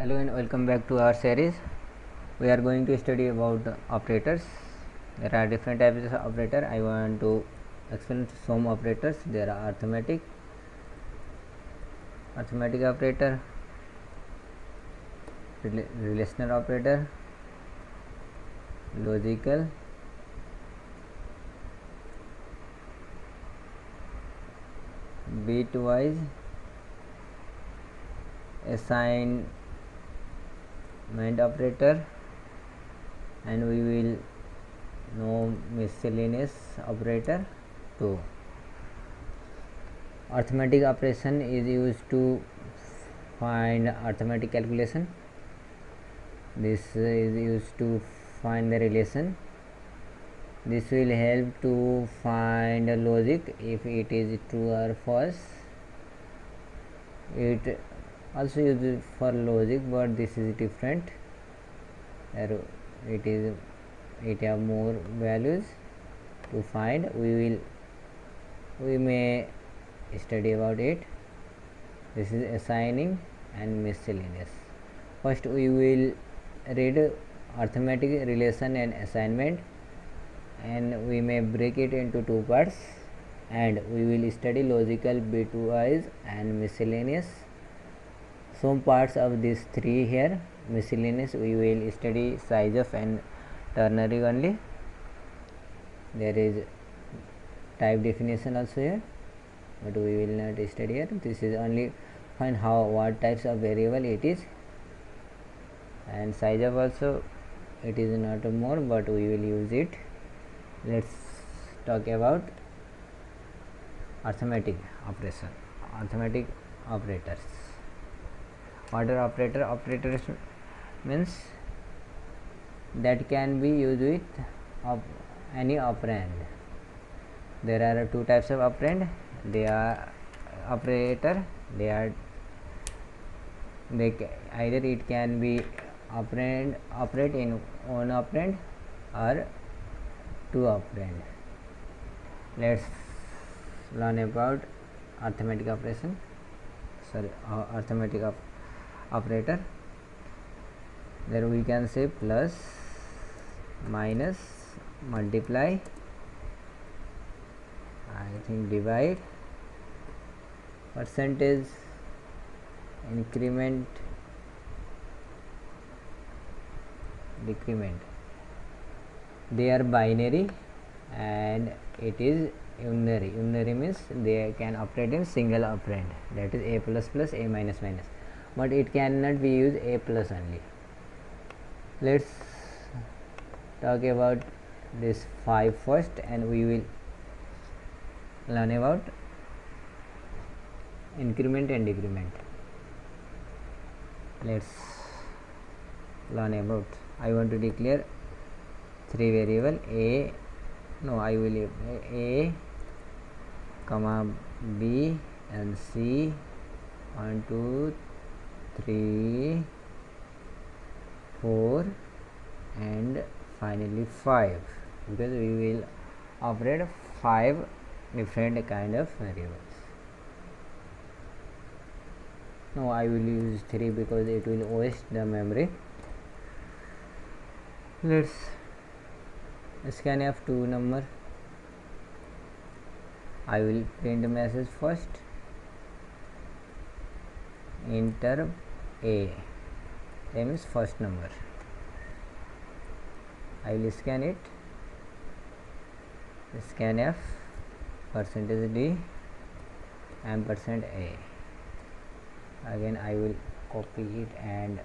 Hello and welcome back to our series. We are going to study about operators. There are different types of operator. I want to explain some operators. There are arithmetic operator, relational operator, logical, bitwise, assignment operator, and we will know miscellaneous operator too. Arithmetic operation is used to find arithmetic calculation. This is used to find the relation. This will help to find a logic if it is true or false. It also used for logic, but this is different. It have more values to find. We may study about it. This is assigning and miscellaneous. First we will read arithmetic relation and assignment, and we may break it into two parts, and we will study logical, bitwise and miscellaneous. Some parts of these three here. Miscellaneous we will study size of and ternary only. There is type definition also here, but we will not study here. This is only find what types of variable it is, and size of also it is not more, but we will use it. Let's talk about arithmetic operation. Arithmetic operators. What are operator? Operators means that can be used with any operand. There are two types of operand. They are operator. Either it can be operate in one operand or two operand. Let's learn about arithmetic operation. Arithmetic operator. There we can say plus, minus, multiply, divide, percentage, increment, decrement. They are binary and it is unary. Unary means they can operate in single operand, that is a plus plus, a minus minus, but it cannot be used a plus only. Let's talk about this 5 first, and we will learn about increment and decrement. Let's learn about. I want to declare three variable a comma b and c, 1 2 3 4 and finally 5, because we will operate 5 different kind of variables. No, I will use 3 because it will waste the memory. Let's scanf 2 number. I will print the message first. Enter a means first number. I will scan it. Scanf %d ampersand a. Again I will copy it and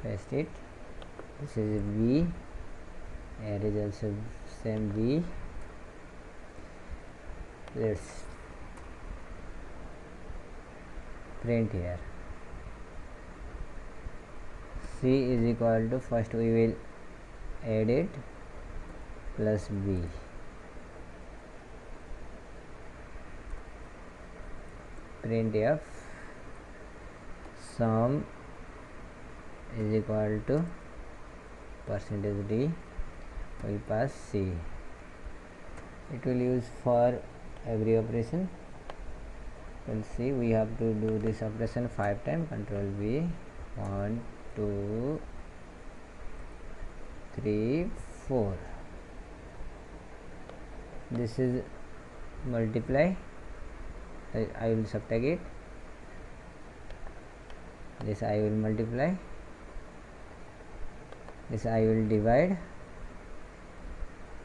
paste it. This is b. Here is also same b. Let's print here. C is equal to, first we will add it, plus b. Printf sum is equal to %d, we pass c. It will use for every operation. we'll see. We have to do this operation 5 times. Control V. 1 2 3 4. This is multiply. I will subtract it. This I will multiply. This I will divide,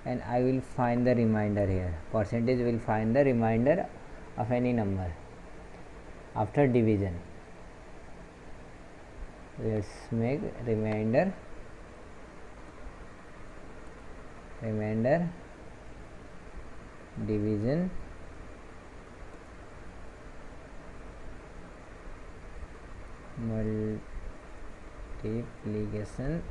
and I will find the remainder here. Percentage will find the remainder of any number after division. Let's make remainder division multiplication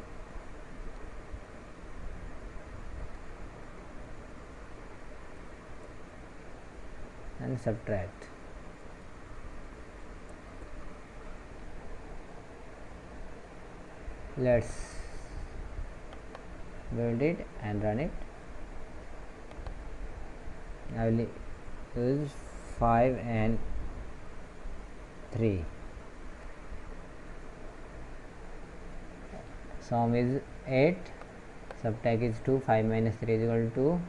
and subtract. Let's build it and run it. I will use 5 and 3. Sum is 8, subtract is 2, 5 minus 3 is equal to 2,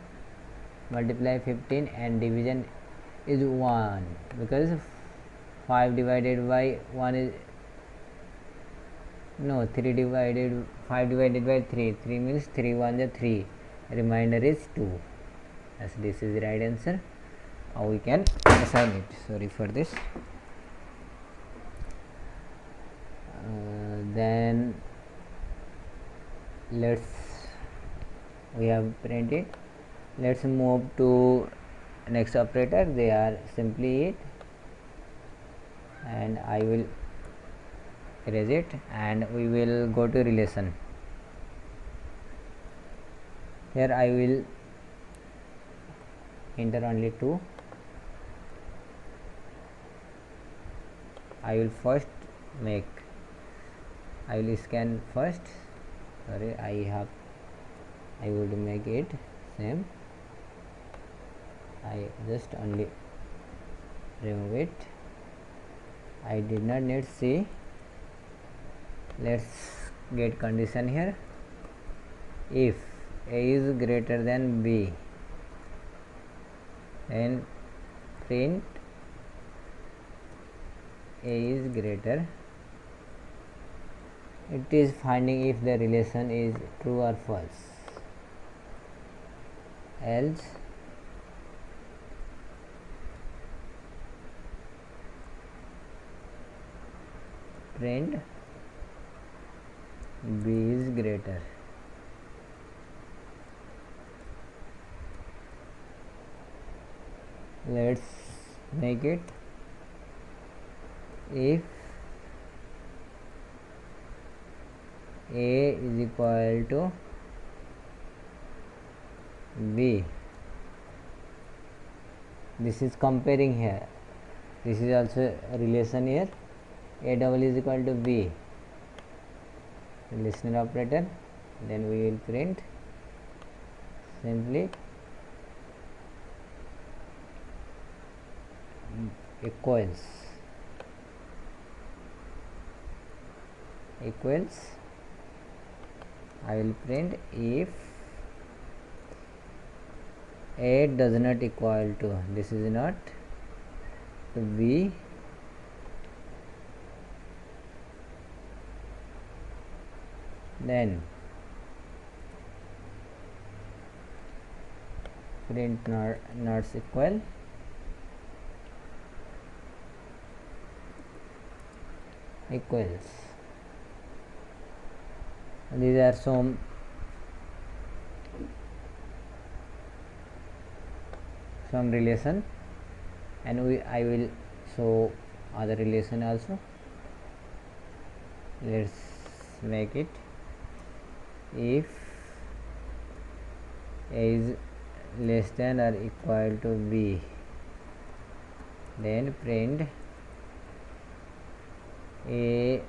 multiply 15, and division is 1, because 5 divided by 1 is no 3 divided 5 divided by 3 means 3 1 is 3, remainder is 2. As this is the right answer. Now we can assign it. Sorry for this. Then we have printed. Let's move to next operator. They are simply it, and I will erase it, and we will go to relation. Here I will enter only 2. I will scan first. Sorry, I would make it same. I just only remove it. I did not need C. Let's get condition here. If A is greater than B, then print A is greater. It is finding if the relation is true or false. Else print B is greater. Let's make it. If A is equal to B, this is comparing here. This is also a relation here. A double is equal to B, relational operator. Then we will print simply equals I will print if A does not equal to, this is not to B, then print not equal equals. These are some relation, and I will show other relation also. Let's make it. If A is less than or equal to B, then print A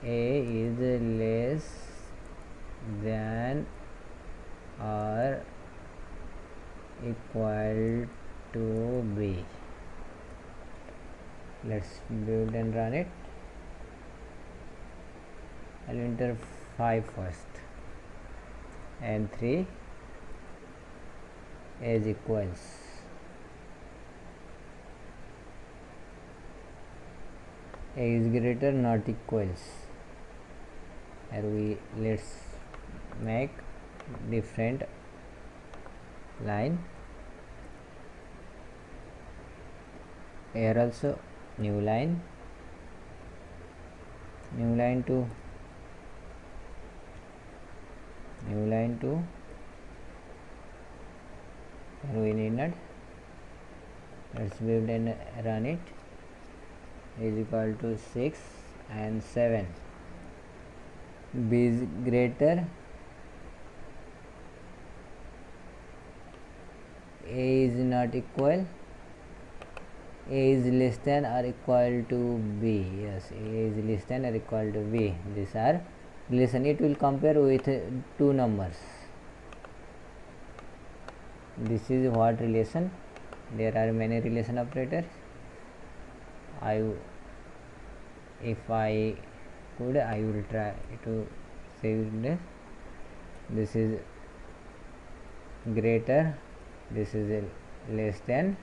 is less than or equal to B. Let's build and run it. I'll enter 5 first and 3 is equals a is greater not equals, and let's make different line here also, new line to new line to and we need not. Let's build and run it. Is equal to 6 and 7. B is greater, A is not equal, A is less than or equal to B. Yes, A is less than or equal to B. These are relation. It will compare with two numbers. This is what relation. There are many relation operators. If I could, I will try to save this. This is greater, this is less than,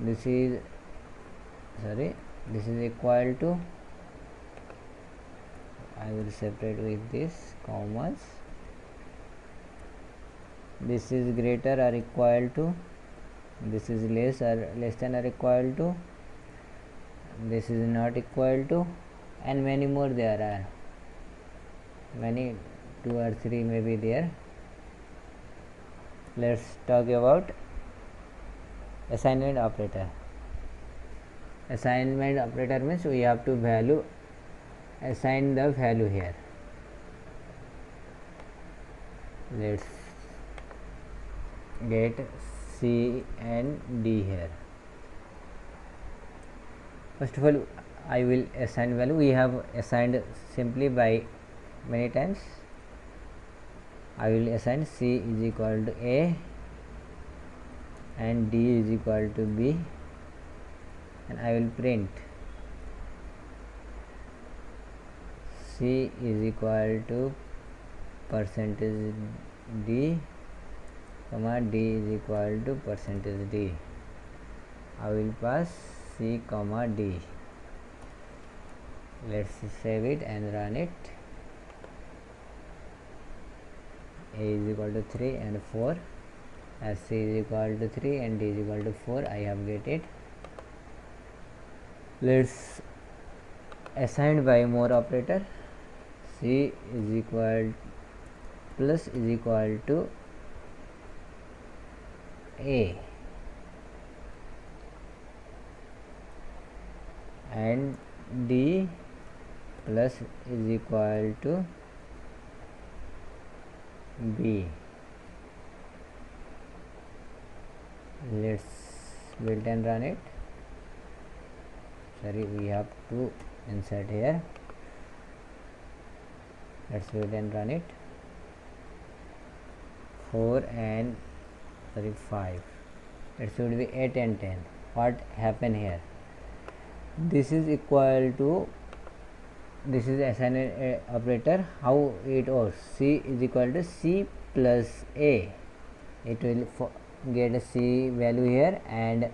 this is equal to. I will separate with this commas. This is greater or equal to, this is less than or equal to, this is not equal to, and many more there are. Many, 2 or 3 may be there. Let's talk about assignment operator. Assignment operator means we have to assign the value here. Let's get C and D here. First of all, I will assign value. We have assigned simply by many times. I will assign C is equal to A and D is equal to B, and I will print C is equal to percentage D, comma D is equal to percentage D. I will pass C comma D. Let's save it and run it. A is equal to 3 and 4, as C is equal to 3 and D is equal to 4. I have get it. Let's assign by more operator. C is equal plus is equal to A and D plus is equal to B. Let's build and run it. Sorry, we have to insert here. Let's build and run it. 4 and 5. It should be 8 and 10. What happened here? This is equal to, this is assignment operator. How it works? C is equal to C plus A. It will get a C value here and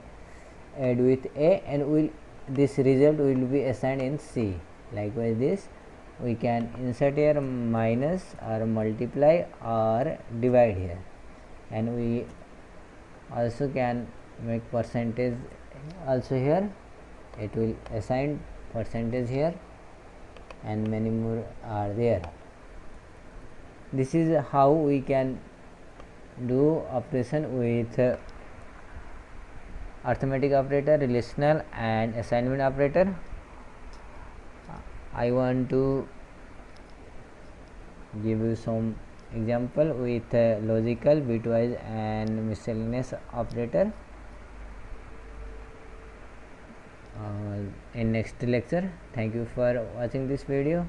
add with A, and this result will be assigned in C. Likewise, this we can insert here minus or multiply or divide here, and we also can make percentage also here. It will assign percentage here, and many more are there. This is how we can do operation with arithmetic operator, relational and assignment operator. I want to give you some example with logical, bitwise and miscellaneous operator in next lecture. Thank you for watching this video.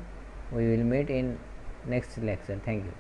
We will meet in next lecture. Thank you.